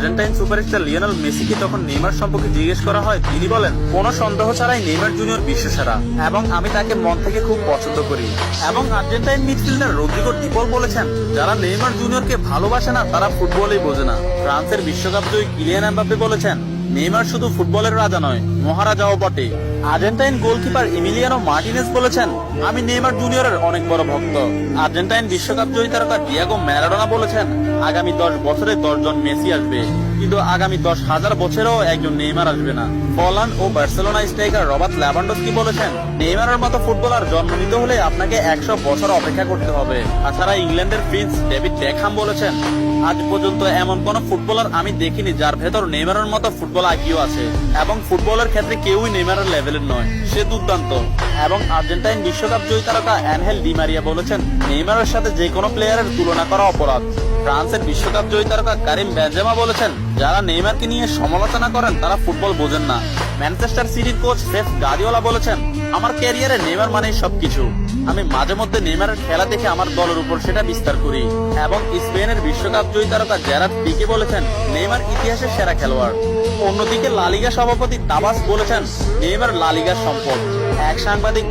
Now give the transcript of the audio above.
Argentine superstar Lionel মেসিকে তখন Neymar সম্পর্কে জিজ্ঞেস করা হয়, তিনি বলেন, কোনো সন্দেহ ছাড়াই নেইমার জুনিয়র বিশ্বসেরা এবং আমি তাকে মন থেকে খুব পছন্দ করি। এবং আর্জেন্টাইন মিডফিল্ডার রদ্রিগো ডি পল বলেছেন, যারা নেইমার জুনিয়রকে ভালোবাসে না তারা ফুটবলই বোঝে না। ফ্রান্সের বিশ্বকাপ জয়ী কিলিয়ান এমবাপ্পে বলেছেন, নেইমার শুধু ফুটবলের রাজা নয়, মহারাজাও বটে। আর্জেন্টাইন গোলকিপার ইমিলিয়ানো মার্টিনেজ বলেছেন, আমি নেইমার জুনিয়রের অনেক বড় ভক্ত। আর্জেন্টাইন বিশ্বকাপ জয়ী তারকা ডিয়েগো ম্যারাডোনা বলেছেন, আগামী 10 বছরে 10 জন মেসি আসবে, কিন্তু আগামী 10,000 বছরেও একজন নেইমার আসবে না। পোল্যান্ড ও বার্সেলোনা স্ট্রাইকার রবার্ট লেভানডস্কি বলেছেন, নেইমারের মতো ফুটবলার জন্ম নিতে হলে আপনাকে 100 বছর অপেক্ষা করতে হবে। তাছাড়া ইংল্যান্ডের প্রিন্স ডেভিড বেকহাম বলেছেন, আজ পর্যন্ত এমন কোন ফুটবলার আমি দেখিনি যার ভেতর নেইমারের মতো ফুটবল আইকিউ আছে, এবং ফুটবলের ক্ষেত্রে কেউই নেইমারের লেভেলের নয়, সে দুর্দান্ত। এবং আর্জেন্টাইন বিশ্বকাপ জয়ী তারকা অ্যানহেল ডি মারিয়া বলেছেন, নেইমারের সাথে যে কোনো প্লেয়ারের তুলনা করা অপরাধ। ফ্রান্সের বিশ্বকাপ জয়ী তারকা কারিম বেনজেমা বলেছেন, যারা নেইমারকে নিয়ে সমালোচনা করেন তারা ফুটবল বোঝেন না। ম্যানচেস্টার সিটির কোচ পেপ গার্দিওলা বলেছেন, আমার ক্যারিয়ারে নেইমার মানেই সবকিছু। আমি মাঝে মধ্যে নেইমারের খেলা দেখে আমার দলের উপর সেটা বিস্তার করি। এবং স্পেনের বিশ্বকাপ জয়ী তারকা জেরার্ড পিকে বলেছেন, নেইমার ইতিহাসের সেরা খেলোয়াড়। অন্যদিকে লা লিগা সভাপতি তাবাস বলেছেন, নেইমার লা লিগার সম্পদ। এক সাংবাদিক